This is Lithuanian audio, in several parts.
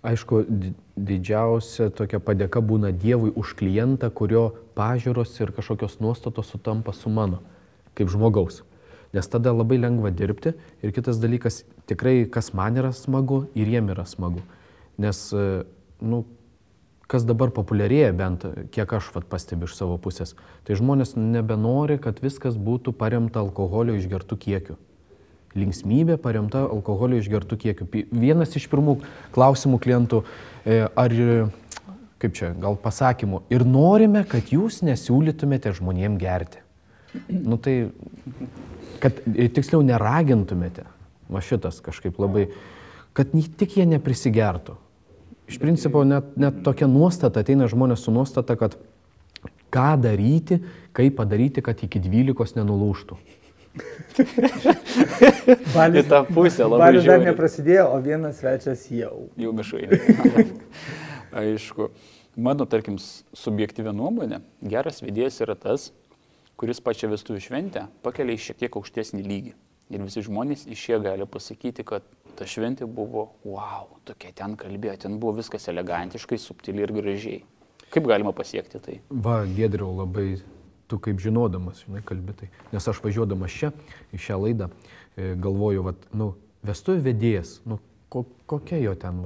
Aišku, didžiausia tokia padėka būna Dievui už klientą, kurio pažiūros ir kažkokios nuostatos sutampa su mano, kaip žmogaus. Nes tada labai lengva dirbti ir kitas dalykas, tikrai kas man yra smagu ir jiem yra smagu. Nes, kas dabar populiarėja, bent kiek aš pastebiu iš savo pusės, tai žmonės nebenori, kad viskas būtų paremta alkoholio išgertų kiekiu. Linksmybė paremta alkoholio išgertų kiekiu. Vienas iš pirmų klausimų klientų, gal pasakymų, ir norime, kad jūs nesiūlytumėte žmonėm gerti. Tai, kad tiksliau neragintumėte, šitas kažkaip labai, kad tik jie neprisigertų. Iš principo net tokia nuostata, ateina žmonės su nuostata, kad ką daryti, kaip padaryti, kad iki 12 nenulūžtų. Balis, tą pusę labai balis dar žiauriai. neprasidėjo, o vienas svečias jau. Jau mišai. Aišku, mano, tarkim, subjektyvia nuomonė, geras vedėjas yra tas, kuris pačią vestuvių šventę pakelia į šiek tiek aukštesnį lygį. Ir visi žmonės iš jie gali pasakyti, kad ta šventė buvo, wow, tokia ten kalbėjo, ten buvo viskas elegantiškai, subtiliai ir gražiai. Kaip galima pasiekti tai? Giedriau, labai tu kaip žinodamas, kalbi tai. Nes aš važiuodamas čia, į šią laidą, galvoju, vestuvių vedėjas, kokia jo ten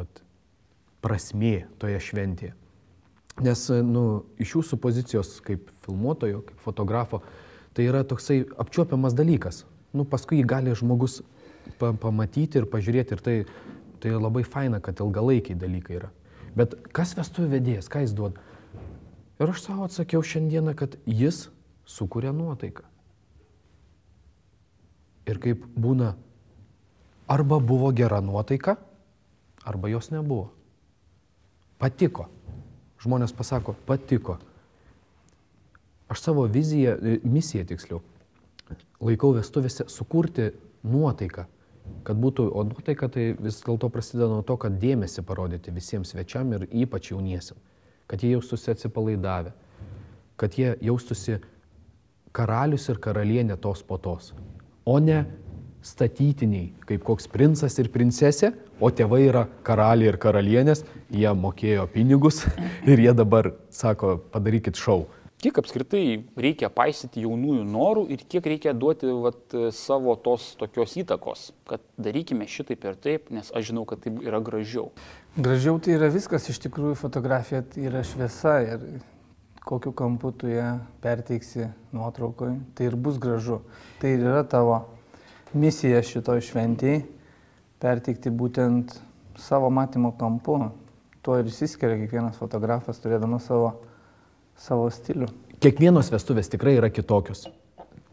prasmė toje šventėje. Nes, iš jūsų pozicijos kaip filmuotojo, kaip fotografo, tai yra toksai apčiuopiamas dalykas. Paskui jį gali žmogus pamatyti ir pažiūrėti ir tai labai faina, kad ilgalaikiai dalykai yra. Bet kas vestuvių vedėjas, ką jis duoda? Ir aš savo atsakiau šiandieną, kad jis sukuria nuotaiką. Ir kaip būna, arba buvo gera nuotaika, arba jos nebuvo. Patiko. Žmonės pasako, patiko. Aš savo misiją tiksliau, laikau vestuvėse sukurti nuotaiką, kad būtų, o nuotaika tai vis dėlto prasideda nuo to, kad dėmesį parodyti visiems svečiam ir ypač jauniesiam, kad jie jaustųsi atsipalaidavę, kad jie jaustųsi karalius ir karalienė tos potos, o ne statytiniai, kaip koks princas ir princesė, o tėvai yra karaliai ir karalienės, jie mokėjo pinigus ir jie dabar sako, padarykit šou. Kiek apskritai reikia paisyti jaunųjų norų ir kiek reikia duoti savo tos tokios įtakos, kad darykime šitaip ir taip, nes aš žinau, kad tai yra gražiau. Gražiau tai yra viskas, iš tikrųjų fotografija tai yra šviesa ir kokiu kampu tu ją perteiksi nuotraukoje, tai ir bus gražu. Tai yra tavo misija šitoj šventėj, perteikti būtent savo matymo kampu. Tuo ir išsiskiria kiekvienas fotografas, turėdamas savo stilių. Kiekvienos vestuvės tikrai yra kitokios.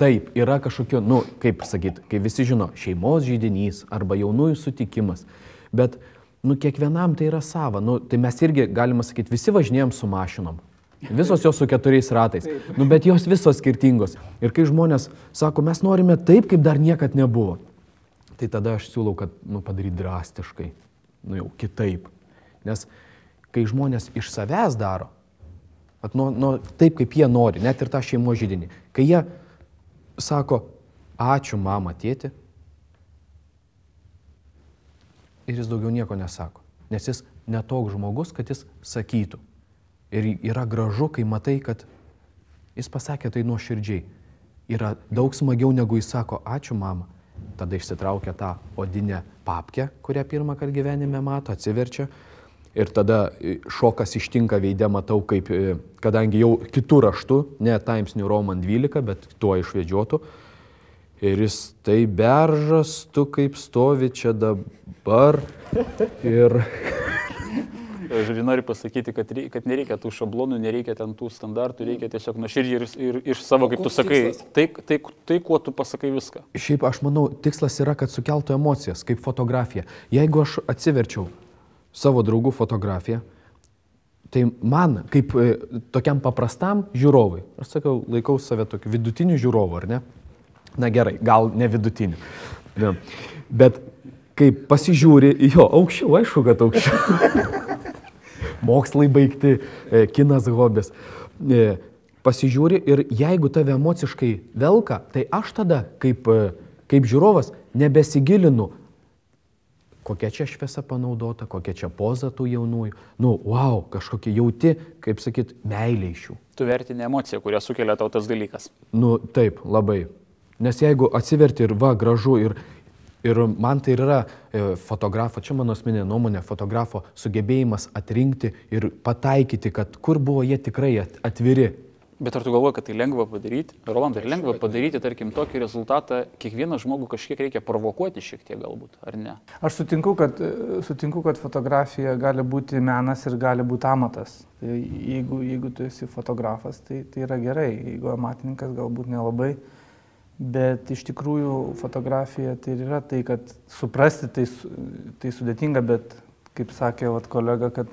Taip, yra kažkokio, kaip sakyti, kai visi žino, šeimos židinys arba jaunųjų sutikimas, bet, kiekvienam tai yra sava. Tai mes irgi, galima sakyti, visi važinėjom su mašinom. Visos jos su 4 ratais, bet jos visos skirtingos. Ir kai žmonės sako, mes norime taip, kaip dar niekad nebuvo, tai tada aš siūlau, kad padaryti drastiškai, jau kitaip. Nes kai žmonės iš savęs daro, taip, kaip jie nori, net ir tą šeimos židinį. Kai jie sako, ačiū mama, tėti, ir jis daugiau nieko nesako. Nes jis netoks žmogus, kad jis sakytų. Ir yra gražu, kai matai, kad jis pasakė tai nuoširdžiai. Yra daug smagiau, negu jis sako, ačiū mama. Tada išsitraukia tą odinę papkę, kurią pirmą kartą gyvenime mato, atsiverčia. Ir tada šokas ištinka veide, matau, kaip, kadangi jau kitų raštų, ne Times New Roman 12, bet tuo išvedžiotų. Ir jis tai beržas, tu kaip stovi čia dabar. Ir... Žodžiu, noriu pasakyti, kad nereikia tų šablonų, nereikia ten tų standartų, reikia tiesiog nuoširdžiai ir iš savo, kaip tu sakai, tai, kuo tu pasakai viską. Šiaip aš manau, tikslas yra, kad sukeltų emocijas, kaip fotografija. Jeigu aš atsiverčiau savo draugų fotografiją, tai man, kaip tokiam paprastam žiūrovui, aš sakau, laikau save tokiu vidutiniu žiūrovu, ar ne? Na gerai, gal ne vidutiniu. Ne. Bet kai pasižiūri, aukščiau, aišku, kad aukščiau. Mokslai baigti, kinas hobis. Pasižiūri ir jeigu tave emociškai velka, tai aš tada, kaip žiūrovas, nebesigilinu, kokia čia šviesa panaudota, kokia čia poza tų jaunųjų. Nu, wow, kažkokie jauti, kaip sakyt, meilė iš jų. Tu vertini emociją, kurią sukelia tau tas dalykas. Nu, taip, labai. Nes jeigu atsiverti ir va, gražu, ir man tai yra fotografo, čia mano asmeninė nuomonė, fotografo sugebėjimas atrinkti ir pataikyti, kad kur buvo jie tikrai atviri. Bet ar tu galvoji, kad tai lengva padaryti? Rolandai, lengva padaryti, tarkim, tokį rezultatą, kiekvieną žmogų kažkiek reikia provokuoti šiek tiek galbūt, ar ne? Aš sutinku, kad fotografija gali būti menas ir gali būti amatas. Tai jeigu tu esi fotografas, tai yra gerai, jeigu amatininkas galbūt nelabai. Bet iš tikrųjų fotografija tai yra tai, kad suprasti tai sudėtinga, bet kaip sakė kolega, kad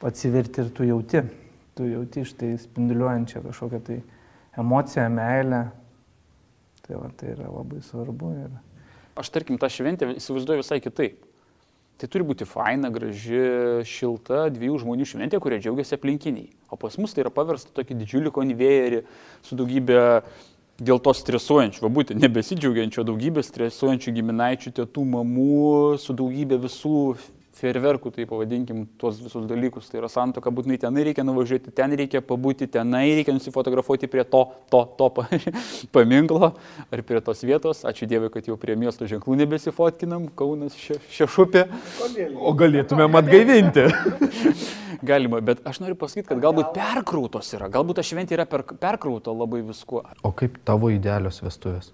atsiverti ir tu jauti štai spinduliuojančią kažkokią tai emociją, meilę. Tai yra labai svarbu. Aš tarkim tą šventę įsivaizduoju visai kitaip. Tai turi būti faina, graži, šilta, dviejų žmonių šventė, kurie džiaugiasi aplinkiniai. O pas mus tai yra paversta tokį didžiulį konvejerį su daugybė dėl to stresuojančių, va būtent nebesidžiaugiančių, daugybė stresuojančių giminaičių, tėtų, mamų, su daugybė visų fejerverkų, tai pavadinkim tuos visus dalykus. Tai yra santuoka, būtinai tenai reikia nuvažiuoti, ten reikia pabūti, tenai reikia nusifotografuoti prie to paminklo ar prie tos vietos. Ačiū Dievui, kad jau prie miesto ženklų nebesifotkinam, Kaunas Šešupė. O galėtumėm atgaivinti. Galima, bet aš noriu pasakyti, kad galbūt perkrautos yra, galbūt ta šventė yra perkrauta labai viskuo. O kaip tavo idealios vestuvės?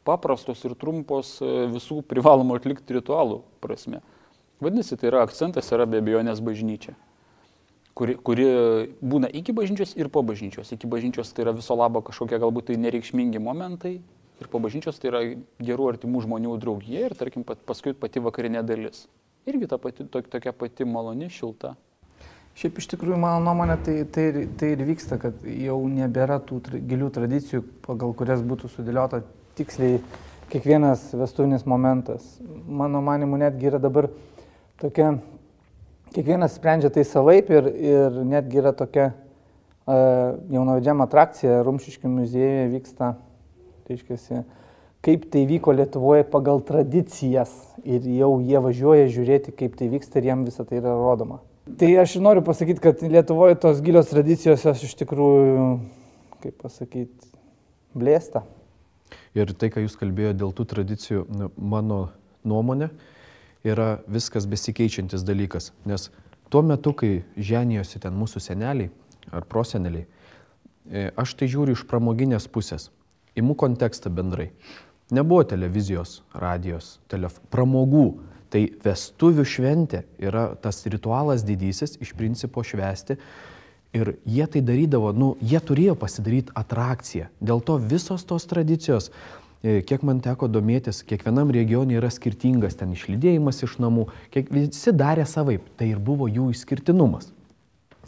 Paprastos ir trumpos visų privalomų atlikti ritualų prasme. Vadinasi, tai yra akcentas, yra be abejonės bažnyčia, kuri būna iki bažnyčios ir po bažnyčios. Iki bažnyčios tai yra viso labo kažkokie galbūt tai nereikšmingi momentai ir po bažnyčios tai yra gerų artimų žmonių draugija ir tarkim paskui pati vakarinė dalis. Irgi tokia pati maloni, šilta. Šiaip iš tikrųjų, mano nuomonė, tai ir vyksta, kad jau nebėra tų gilių tradicijų, pagal kurias būtų sudėliota tiksliai kiekvienas vestuvinis momentas. Mano manimu, netgi yra dabar tokia, kiekvienas sprendžia tai savaip ir netgi yra tokia jaunavedžiam atrakcija, Rumšiškių muziejuje vyksta, reiškiasi, kaip tai vyko Lietuvoje pagal tradicijas ir jau jie važiuoja žiūrėti, kaip tai vyksta ir jiem visą tai yra rodoma. Tai aš noriu pasakyti, kad Lietuvoje tos gilios tradicijos jos iš tikrųjų, kaip pasakyti, blėsta. Ir tai, ką jūs kalbėjote dėl tų tradicijų, mano nuomonė, yra viskas besikeičiantis dalykas. Nes tuo metu, kai ženijosi ten mūsų seneliai ar proseneliai, aš tai žiūriu iš pramoginės pusės. Imu kontekstą bendrai. Nebuvo televizijos, radijos, pramogų. Tai vestuvių šventė yra tas ritualas didysis, iš principo švęsti. Ir jie tai darydavo, jie turėjo pasidaryti atrakciją. Dėl to visos tos tradicijos, kiek man teko domėtis, kiekvienam regione yra skirtingas, ten išlydėjimas iš namų, visi darė savaip, tai ir buvo jų išskirtinumas.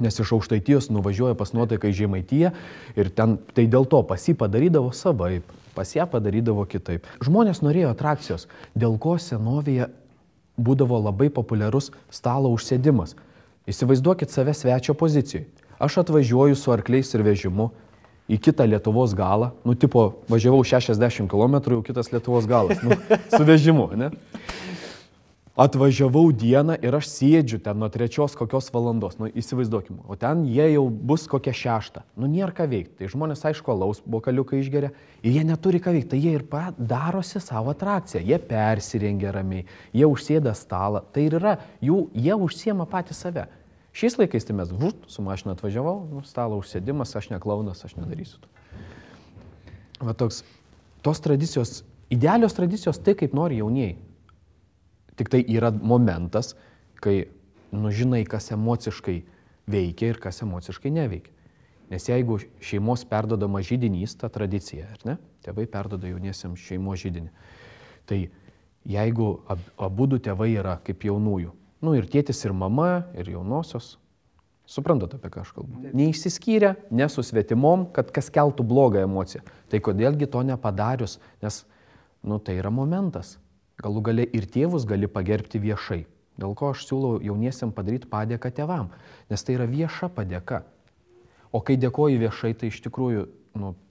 Nes iš Aukštaitijos nuvažiuoja pas nuotaiką į Žemaitiją ir ten tai dėl to pas jį padarydavo savaip, pas ją padarydavo kitaip. Žmonės norėjo atrakcijos, dėl ko senovėje būdavo labai populiarus stalo užsėdimas. Įsivaizduokit save svečio pozicijoje. Aš atvažiuoju su arkliais ir vežimu į kitą Lietuvos galą, tipo važiavau 60 km, jau kitas Lietuvos galas, su vežimu, ne? Atvažiavau dieną ir aš sėdžiu ten nuo 3 kokios valandos, įsivaizduokim, o ten jie jau bus kokia 6, nėra ką veikti, tai žmonės aišku alaus bokaliuką išgeria ir jie neturi ką veikti, tai jie ir darosi savo atrakciją, jie persirengia ramiai, jie užsėda stalą, tai ir yra, jie užsiema patys save. Šiais laikais tai mes su mašina atvažiavau, stalo užsėdimas, aš ne klaunas, aš nedarysiu to. Va toks, tos tradicijos, idealios tradicijos tai, kaip nori jaunieji. Tik tai yra momentas, kai žinai, kas emociškai veikia ir kas emociškai neveikia. Nes jeigu šeimos perdodama židinys, ta tradicija, ar ne? Tėvai perdoda jauniesiems šeimos židinį. Tai jeigu abudu tėvai yra kaip jaunųjų, ir tėtis, ir mama, ir jaunosios, suprantate, apie ką aš kalbu. Neišsiskyrę, nesusvetimom, kad kas keltų blogą emociją. Tai kodėlgi to nepadarius, nes, tai yra momentas. Galų gale ir tėvus gali pagerbti viešai. Dėl ko aš siūlau jauniesiam padaryti padėką tėvam, nes tai yra vieša padėka. O kai dėkoji viešai, tai iš tikrųjų,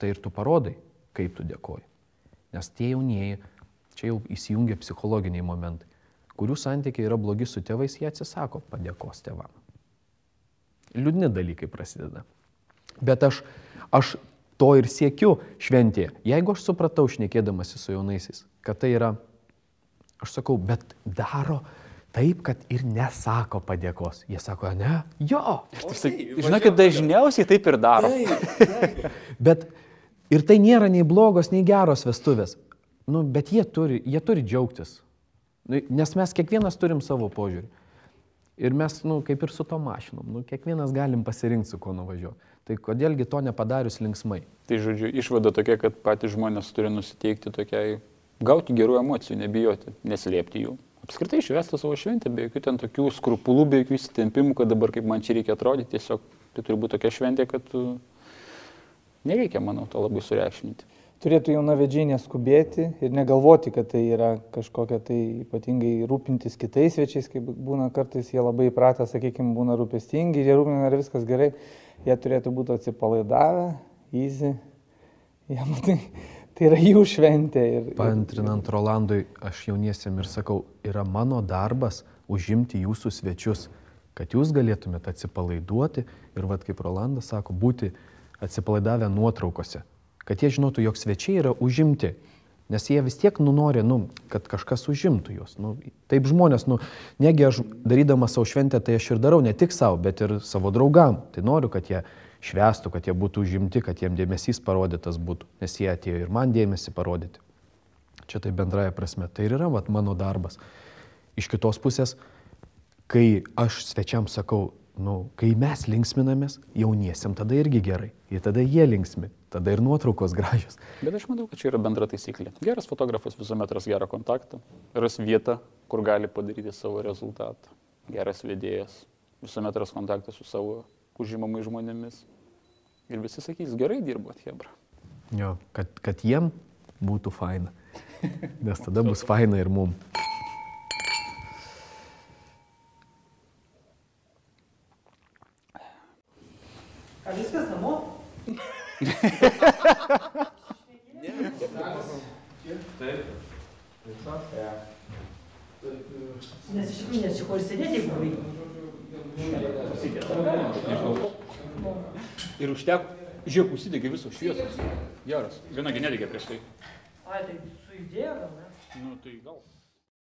tai ir tu parodai, kaip tu dėkoji. Nes tie jaunieji, čia jau įsijungia psichologiniai momentai. kurių santykiai yra blogi su tėvais, jie atsisako padėkos tėvam. Liūdni dalykai prasideda. Bet aš to ir siekiu šventėje. Jeigu aš supratau, šnekėdamasi su jaunaisiais, kad tai yra, aš sakau, bet daro taip, kad ir nesako padėkos. Jie sako, ne, jo. Žinokit, dažniausiai taip ir daro. Bet ir tai nėra nei blogos, nei geros vestuvės. Nu, bet jie turi džiaugtis. Nes mes kiekvienas turim savo požiūrį. Ir mes, kaip ir su to mašinom, kiekvienas galim pasirinkti, su kuo nuvažiuoti. Tai kodėlgi to nepadarius linksmai? Tai žodžiu, išvada tokia, kad patys žmonės turi nusiteikti tokiai, gauti gerų emocijų, nebijoti, neslėpti jų. Apskritai išvesti savo šventę, be jokių ten tokių skrupulų, be jokių įsitempimų, kad dabar kaip man čia reikia atrodyti, tiesiog tai turi būti tokia šventė, kad nereikia, manau, to labai sureikšminti. Turėtų jaunavedžiai neskubėti ir negalvoti, kad tai yra kažkokia tai ypatingai rūpintis kitais svečiais, kaip būna kartais jie labai įpratę, sakykime, būna rūpestingi ir jie rūpina, ar viskas gerai, jie turėtų būti atsipalaidavę, easy, tai yra jų šventė. Paantrinant Rolandui, aš jauniesiem ir sakau, yra mano darbas užimti jūsų svečius, kad jūs galėtumėte atsipalaiduoti ir, kaip Rolandas sako, būti atsipalaidavę nuotraukose. Kad jie žinotų, jog svečiai yra užimti, nes jie vis tiek nori, kad kažkas užimtų juos. Taip žmonės, negi aš darydamas savo šventę, tai aš ir darau ne tik savo, bet ir savo draugam. Tai noriu, kad jie švęstų, kad jie būtų užimti, kad jiem dėmesys parodytas būtų, nes jie atėjo ir man dėmesį parodyti. Čia tai bendraja prasme. Tai ir yra mano darbas. Iš kitos pusės, kai aš svečiam sakau, kai mes linksminamės, jauniesiam tada irgi gerai. Ir tada jie linksmi, tada ir nuotraukos gražios. Bet aš manau, kad čia yra bendra taisyklė. Geras fotografas visuomet ras gerą kontaktą, ras vietą, kur gali padaryti savo rezultatą. Geras vedėjas visuomet ras kontaktą su savo užimamais žmonėmis. Ir visi sakys, gerai dirbot, hebra. Jo, kad jiem būtų faina. Nes tada bus faina ir mum. Ar viskas namo? Taip. Nes iš tikrųjų nes čia ko ir sėdėti, jeigu vaikai. Ir užteko, žiūrėk, užsidegė visos šviesos. Geras. Viena nedegė prieš tai. Ai, tai sujudėjo gal, ne? Tai gal.